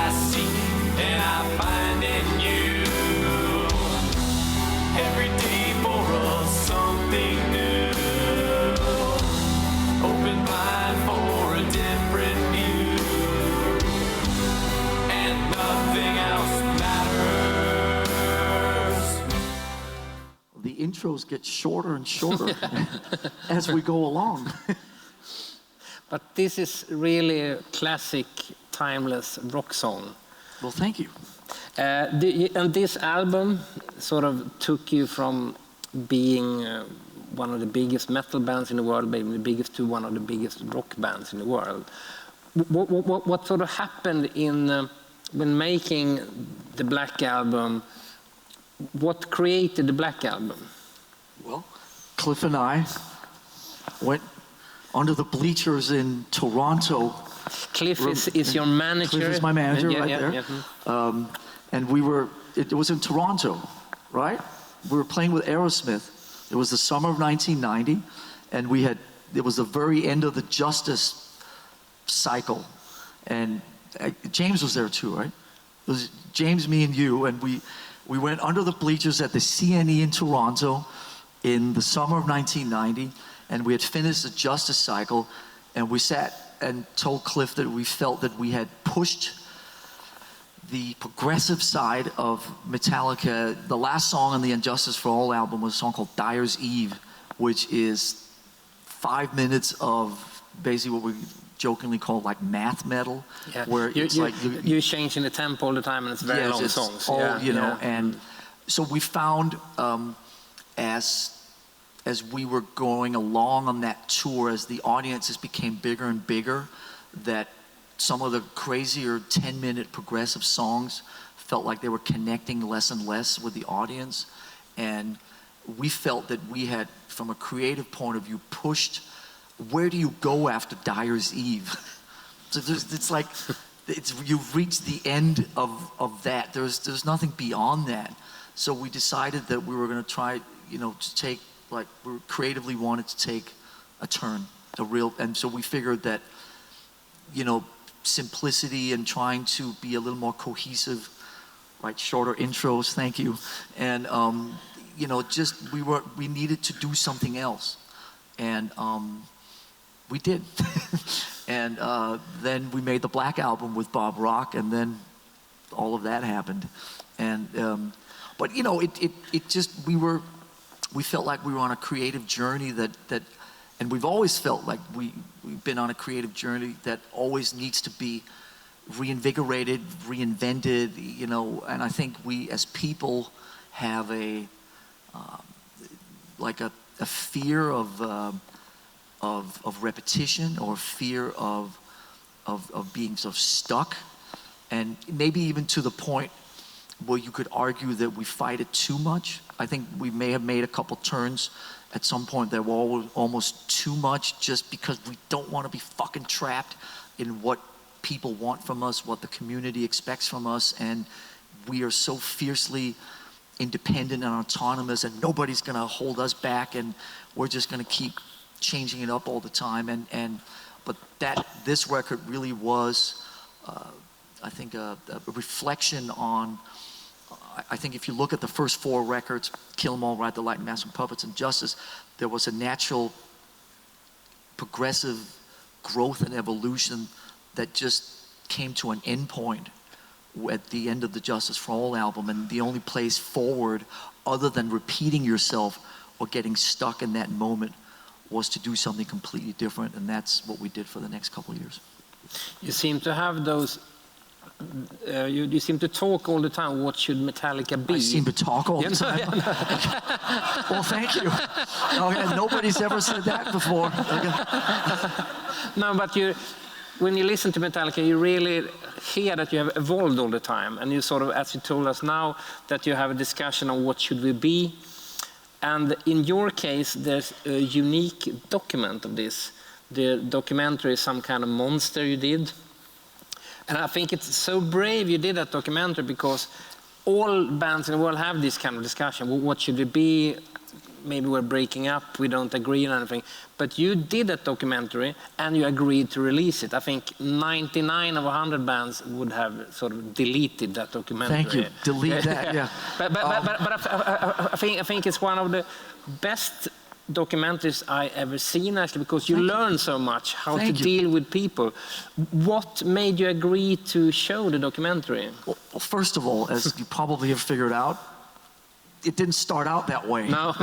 I seek and I find in you. Every day for us something new. Open mind for a different view. And nothing else matters. The intros get shorter and shorter as we go along. But this is really a classic, timeless rock song. Well, thank you. And this album sort of took you from being one of the biggest metal bands in the world, maybe the biggest, to one of the biggest rock bands in the world. What sort of happened in when making the Black Album? What created the Black Album? Well, Cliff and I went under the bleachers in Toronto. Cliff is your manager. Cliff is my manager Yeah, right yeah, there. yeah. And we were, it was in Toronto, right? We were playing with Aerosmith. It was the summer of 1990, and it was the very end of the Justice cycle. And James was there too, right? It was James, me, and you, and we went under the bleachers at the CNE in Toronto in the summer of 1990, and we had finished the Justice cycle, and we sat and told Cliff that we felt that we had pushed the progressive side of Metallica. The last song on the Injustice for All album was a song called Dyer's Eve, which is 5 minutes of basically what we jokingly call like math metal, where it's like you're changing the tempo all the time, and it's very long songs. All, you know, and so we found as we were going along on that tour, as the audiences became bigger and bigger, that some of the crazier 10-minute progressive songs felt like they were connecting less and less with the audience. And we felt that we had, from a creative point of view, pushed, where do you go after Dyer's Eve? So it's like, you've reached the end of that. There's nothing beyond that. So we decided that we were going to try, you know, to take, like, we creatively wanted to take a turn, and so we figured that, you know, simplicity and trying to be a little more cohesive, right? Shorter intros, thank you, and you know, just we needed to do something else, and we did, and then we made the Black Album with Bob Rock, and then all of that happened, and but you know, it just we felt like we were on a creative journey that and we've always felt like we've been on a creative journey that always needs to be reinvigorated, reinvented, you know, and I think we as people have a fear of repetition, or fear of being sort of stuck, and maybe even to the point where you could argue that we fight it too much. I think we may have made a couple turns at some point that were almost too much, just because we don't want to be fucking trapped in what people want from us, what the community expects from us, and we are so fiercely independent and autonomous, and nobody's going to hold us back, and we're just going to keep changing it up all the time. But this record really was, I think, a reflection on. I think if you look at the first 4 records, Kill 'Em All, Ride the Lightning, Master of Puppets, and Justice, there was a natural progressive growth and evolution that just came to an end point at the end of the Justice for All album, and the only place forward other than repeating yourself or getting stuck in that moment was to do something completely different, and that's what we did for the next couple of years. You seem to have those. You seem to talk all the time. What should Metallica be? I seem to talk all the time. Well, thank you. Okay, nobody's ever said that before. Okay. No, but when you listen to Metallica, you really hear that you have evolved all the time, and you sort of, as you told us now, that you have a discussion on what should we be. And in your case, there's a unique document of this. The documentary is some kind of monster you did. And I think it's so brave you did that documentary, because all bands in the world have this kind of discussion. What should it be? maybe we're breaking up, we don't agree on anything. But you did that documentary and you agreed to release it. I think 99 of 100 bands would have sort of deleted that documentary. Thank you. Delete that, yeah. But I think it's one of the best documentaries I ever seen, actually, because you learn so much how to deal with people. What made you agree to show the documentary? Well, first of all, as you probably have figured out, it didn't start out that way. No.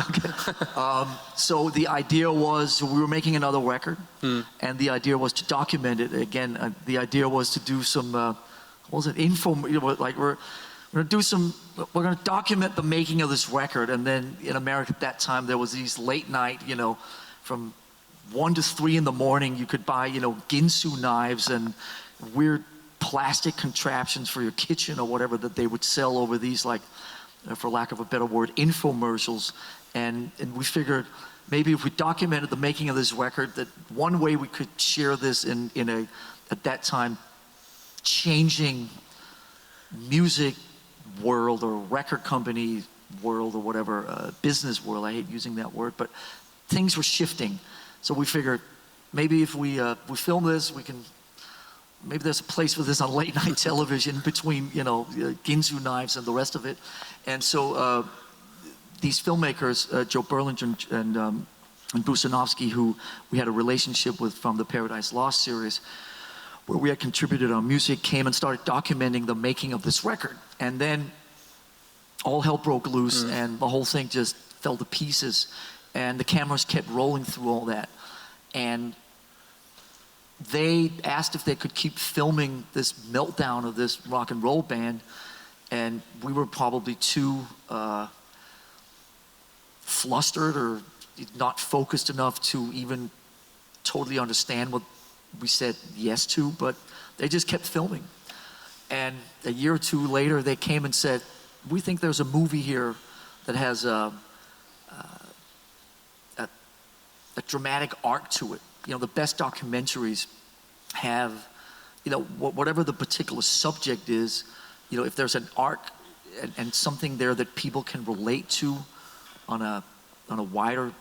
So the idea was, we were making another record, and the idea was to document it. Again, the idea was to do some, what was it, like we're going to document the making of this record. And then in America at that time, there was these late night, from 1 to 3 in the morning, you could buy, ginsu knives and weird plastic contraptions for your kitchen or whatever that they would sell over these, like, for lack of a better word, infomercials. And we figured maybe if we documented the making of this record, that one way we could share this in a, at that time, changing music world or record company world or whatever, business world, I hate using that word, but things were shifting. So we figured maybe if we film this, maybe there's a place for this on late night television between, ginsu knives and the rest of it. And so these filmmakers, Joe Berlinger and Bruce Sanofsky, who we had a relationship with from the Paradise Lost series, where we had contributed our music, came and started documenting the making of this record. And then all hell broke loose and the whole thing just fell to pieces. And the cameras kept rolling through all that. And they asked if they could keep filming this meltdown of this rock and roll band. And we were probably too flustered or not focused enough to even totally understand what we said yes to, but they just kept filming. And a year or two later, they came and said, we think there's a movie here that has a dramatic arc to it. The best documentaries have, whatever the particular subject is, if there's an arc and something there that people can relate to on a wider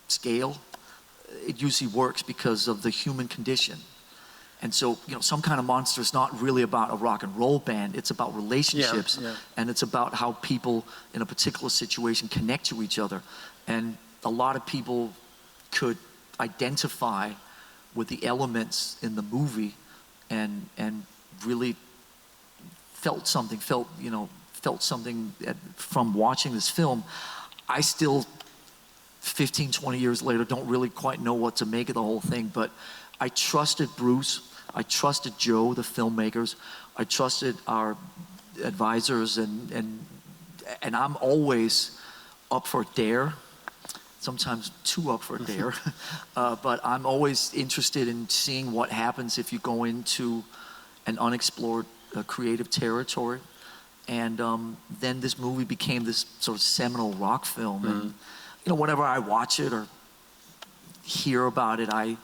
scale, it usually works because of the human condition. And so, Some Kind of Monster is not really about a rock and roll band. It's about relationships, and it's about how people in a particular situation connect to each other. And a lot of people could identify with the elements in the movie and really felt something from watching this film. I still, 15, 20 years later, don't really quite know what to make of the whole thing, but I trusted Bruce, I trusted Joe, the filmmakers, I trusted our advisors, and I'm always up for a dare, sometimes too up for a dare, but I'm always interested in seeing what happens if you go into an unexplored creative territory. And then this movie became this sort of seminal rock film. And whenever I watch it or hear about it, I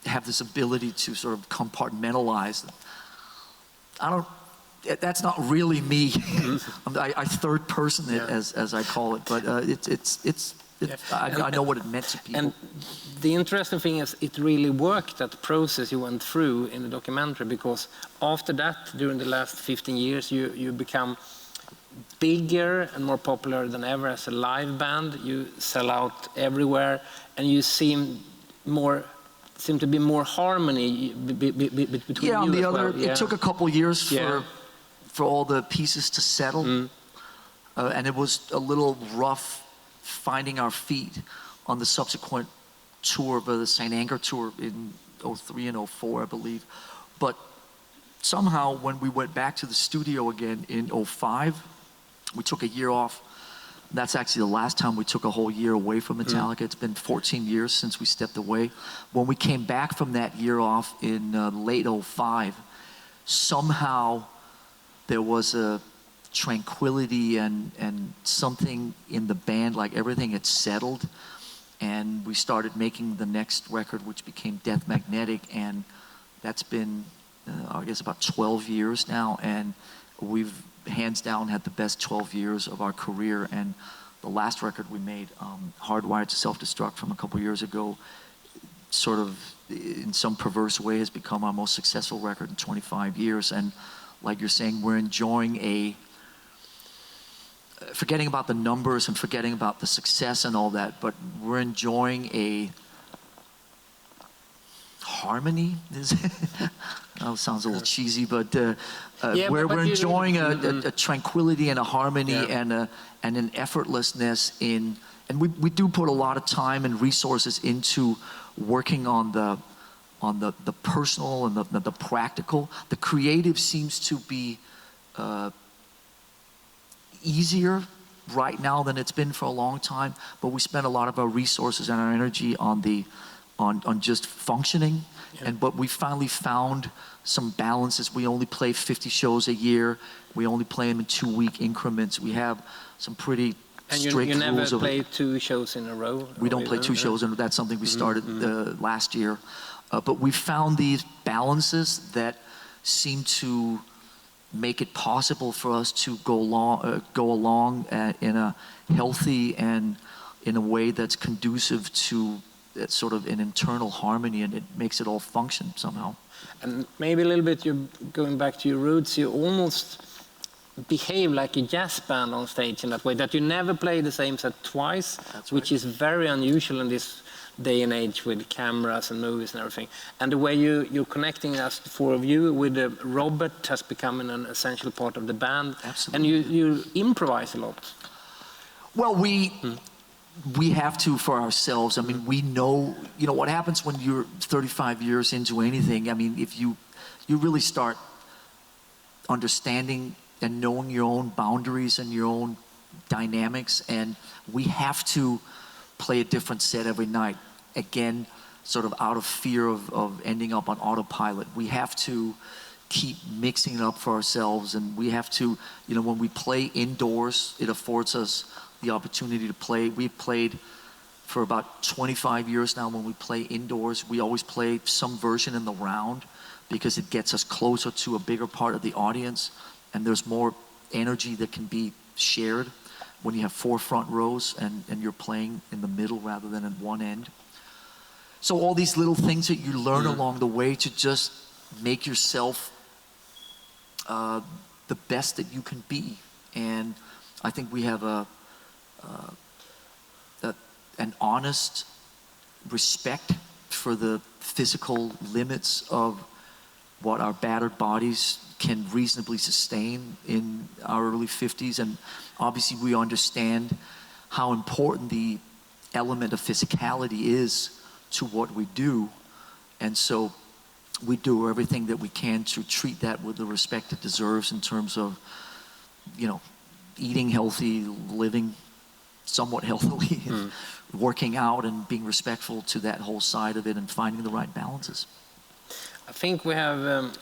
have this ability to sort of compartmentalize. That's not really me. I third person it, as I call it, but I know what it meant to people. And the interesting thing is it really worked, that process you went through in the documentary, because after that, during the last 15 years, you become bigger and more popular than ever as a live band. You sell out everywhere, and you seem to be more harmony between on you the as other. well. It took a couple years for all the pieces to settle, and it was a little rough finding our feet on the subsequent tour of the St. Anger tour in 03 and 04, I believe. But somehow when we went back to the studio again in 05, we took a year off. That's actually the last time we took a whole year away from Metallica. It's been 14 years since we stepped away. When we came back from that year off in late 05, somehow there was a tranquility and something in the band, like everything had settled, and we started making the next record, which became Death Magnetic, and that's been I guess about 12 years now, and we've hands down had the best 12 years of our career. And the last record we made, Hardwired to Self-Destruct from a couple years ago, sort of in some perverse way has become our most successful record in 25 years. And like you're saying, we're enjoying forgetting about the numbers and forgetting about the success and all that, but we're enjoying a harmony. That sounds a little cheesy, but we're enjoying a tranquility and a harmony and an effortlessness and we do put a lot of time and resources into working on the personal and the practical. The creative seems to be easier right now than it's been for a long time, but we spend a lot of our resources and our energy on just functioning. But we finally found some balances. We only play 50 shows a year. We only play them in 2-week increments. We have some pretty strict rules. And you never play 2 shows in a row? We don't play 2 shows, and that's something we started last year. But we found these balances that seem to make it possible for us to go along in a healthy and in a way that's conducive to sort of an internal harmony, and it makes it all function somehow. And maybe a little bit, you're going back to your roots, you almost behave like a jazz band on stage in that way, that you never play the same set twice. That's which is very unusual in this day and age with cameras and movies and everything. And the way you're connecting us, the 4 of you, with Robert has become an essential part of the band. Absolutely. And you improvise a lot. Well, we have to for ourselves. I mean, we know, what happens when you're 35 years into anything. I mean, if you really start understanding and knowing your own boundaries and your own dynamics, and we have to play a different set every night. Again, sort of out of fear of ending up on autopilot. We have to keep mixing it up for ourselves, and we have to, when we play indoors, it affords us the opportunity to play. We've played for about 25 years now. When we play indoors, we always play some version in the round because it gets us closer to a bigger part of the audience, and there's more energy that can be shared when you have 4 front rows and you're playing in the middle rather than at one end. So all these little things that you learn along the way to just make yourself the best that you can be. And I think we have an honest respect for the physical limits of what our battered bodies can reasonably sustain in our early 50s. And obviously we understand how important the element of physicality is to what we do. And so we do everything that we can to treat that with the respect it deserves in terms of, eating healthy, living somewhat healthily, and working out and being respectful to that whole side of it and finding the right balances. I think we have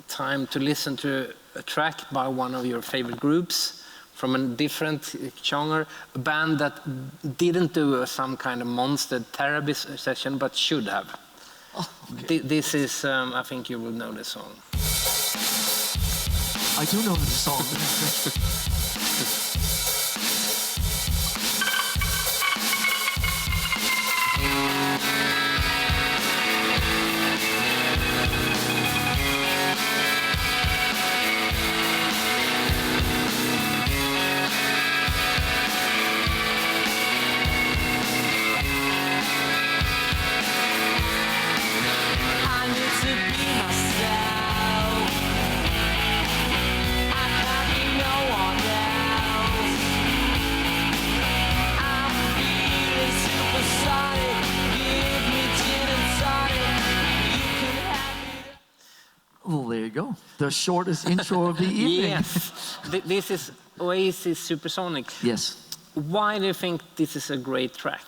time to listen to a track by one of your favorite groups from a different genre, a band that didn't do some kind of monster therapy session, but should have. Oh, okay. This is, I think you will know the song. I do know the song. Well, there you go. The shortest intro of the evening. Yes. This is Oasis Supersonic. Yes. Why do you think this is a great track?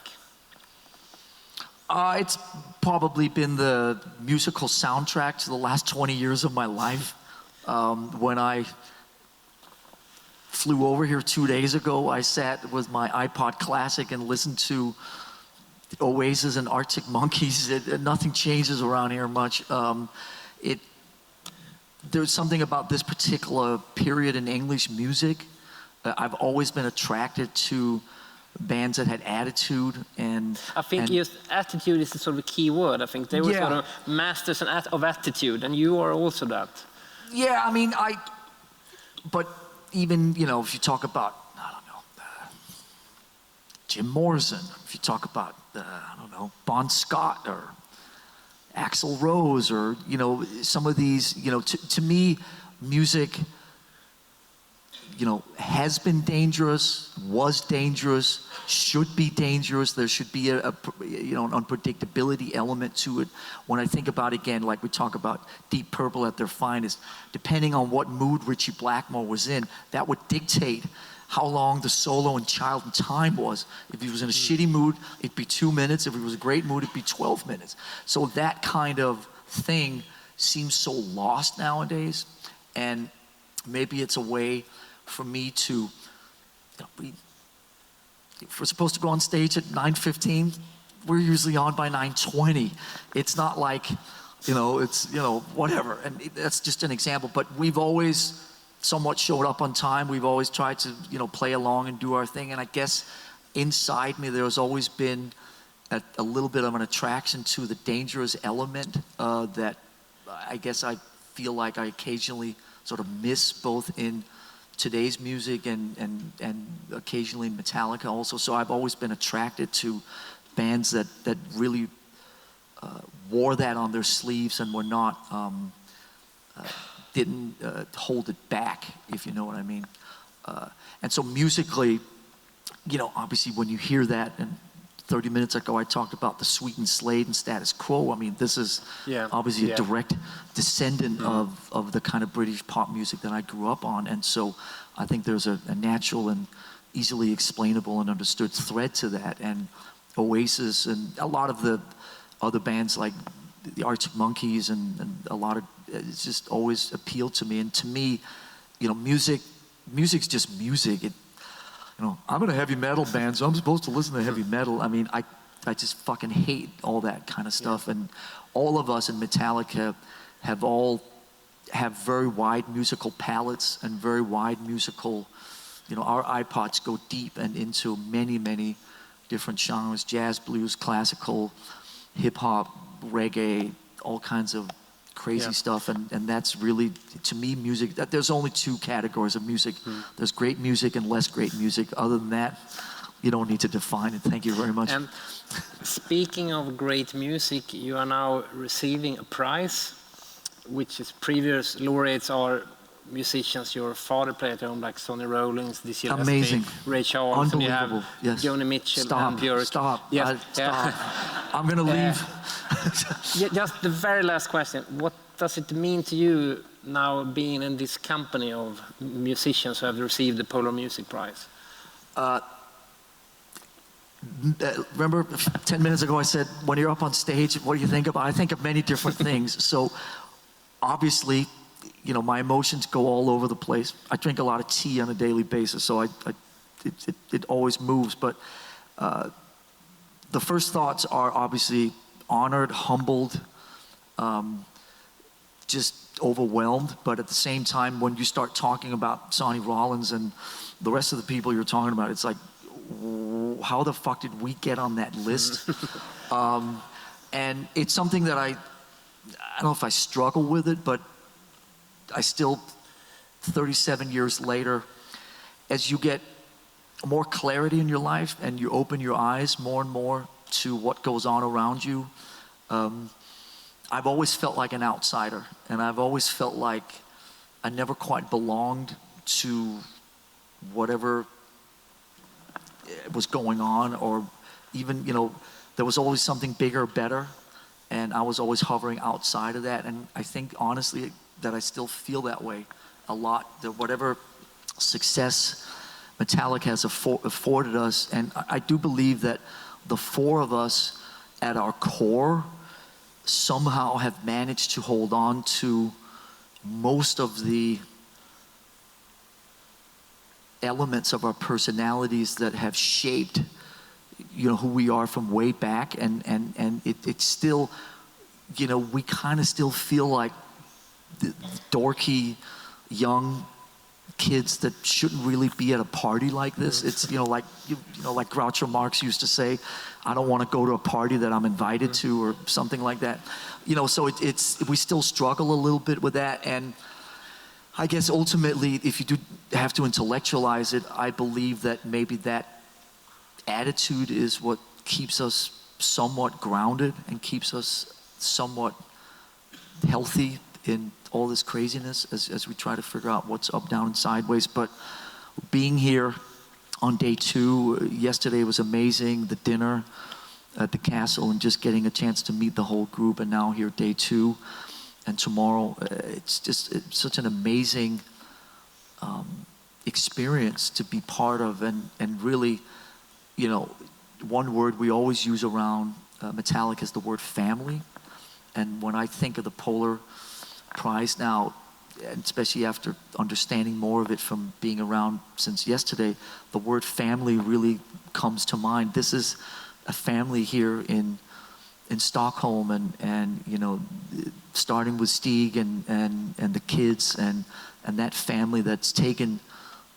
It's probably been the musical soundtrack to the last 20 years of my life. When I flew over here 2 days ago, I sat with my iPod Classic and listened to Oasis and Arctic Monkeys. Nothing changes around here much. There's something about this particular period in English music. I've always been attracted to bands that had attitude, and I think just attitude is sort of a key word. I think they were sort of masters of attitude, and you are also that. Yeah, I mean, but even, you know, if you talk about, I don't know, Jim Morrison, if you talk about, I don't know, Bon Scott or Axl Rose, or, you know, some of these, you know, to me, music, you know, has been dangerous, was dangerous, should be dangerous. There should be a you know, an unpredictability element to it. When I think about, again, like we talk about Deep Purple at their finest, depending on what mood Ritchie Blackmore was in, that would dictate how long the solo in Child in Time was. If he was in a shitty mood, it'd be 2 minutes. If he was in a great mood, it'd be 12 minutes. So that kind of thing seems so lost nowadays. And maybe it's a way for me to, you know, if we're supposed to go on stage at 9:15, we're usually on by 9:20. It's not like, you know, it's, you know, whatever. And that's just an example. But we've always somewhat showed up on time. We've always tried to, you know, play along and do our thing. And I guess inside me, there's always been a little bit of an attraction to the dangerous element that I guess I feel like I occasionally sort of miss, both in today's music and occasionally Metallica also. So I've always been attracted to bands that really wore that on their sleeves and were not, didn't hold it back, if you know what I mean. And so musically, you know, obviously when you hear that, and 30 minutes ago I talked about the Sweetened Slade and Status Quo. I mean, this is obviously a direct descendant of the kind of British pop music that I grew up on. And so I think there's a natural and easily explainable and understood thread to that. And Oasis and a lot of the other bands like the Arctic Monkeys and a lot of, it's just always appealed to me. And to me, you know, music's just music. You know, I'm in a heavy metal band, so I'm supposed to listen to heavy metal. I mean, I just fucking hate all that kind of stuff. And all of us in Metallica have very wide musical palettes and very wide musical, you know, our iPods go deep and into many, many different genres: jazz, blues, classical, hip hop, reggae, all kinds of crazy stuff. And that's really, to me, music. There's only two categories of music. There's great music and less great music. Other than that, you don't need to define it. Thank you very much. And speaking of great music, you are now receiving a prize, which is previous laureates are musicians your father played at home, like Sonny Rollins, Dizzy Amazing. Gillespie, Ray Charles, and you have Joni Mitchell and Björk. Stop. Yes. Stop. I'm going to leave. Just the very last question. What does it mean to you now being in this company of musicians who have received the Polar Music Prize? Remember 10 minutes ago I said, when you're up on stage, what do you think about? I think of many different things. So obviously, you know, my emotions go all over the place. I drink a lot of tea on a daily basis, so it always moves. But the first thoughts are obviously honored, humbled, just overwhelmed. But at the same time, when you start talking about Sonny Rollins and the rest of the people you're talking about, it's like, how the fuck did we get on that list? And it's something that I don't know if I struggle with it, but I still, 37 years later, as you get more clarity in your life and you open your eyes more and more to what goes on around you, I've always felt like an outsider, and I've always felt like I never quite belonged to whatever was going on, or even, you know, there was always something bigger, better, and I was always hovering outside of that. And I think honestly that I still feel that way a lot, that whatever success Metallica has afforded us, and I do believe that the four of us at our core somehow have managed to hold on to most of the elements of our personalities that have shaped, you know, who we are from way back, and it's still, you know, we kind of still feel like the dorky young kids that shouldn't really be at a party like this. It's, like like Groucho Marx used to say, I don't want to go to a party that I'm invited to, or something like that. So we still struggle a little bit with that. And I guess ultimately, if you do have to intellectualize it, I believe that maybe that attitude is what keeps us somewhat grounded and keeps us somewhat healthy in all this craziness as we try to figure out what's up, down, and sideways. But being here on day 2, yesterday was amazing, the dinner at the castle, and just getting a chance to meet the whole group, and now here day 2, and tomorrow, it's such an amazing experience to be part of, and really, one word we always use around Metallica is the word family. And when I think of the Polar Prize now, and especially after understanding more of it from being around since yesterday, the word family really comes to mind. This is a family here in Stockholm, and starting with Stig and the kids, and that family that's taken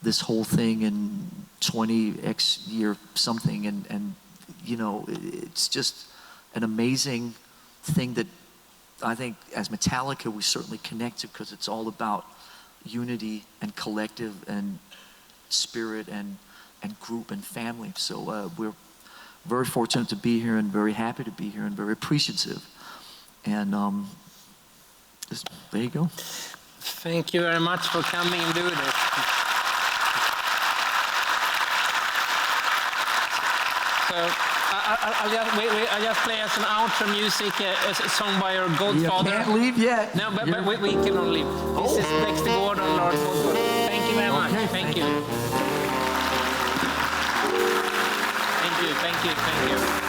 this whole thing in 20x year something, and it's just an amazing thing that I think as Metallica we certainly connect to, because it's all about unity and collective and spirit and group and family. So we're very fortunate to be here, and very happy to be here, and very appreciative. And there you go. Thank you very much for coming and doing this. So I'll just play as an outro music, a song by your godfather. You can't leave yet. No, but we cannot leave. This is Next to Gordon, Lars Ulrich. Thank you very much. Okay, Thank you. Thank you.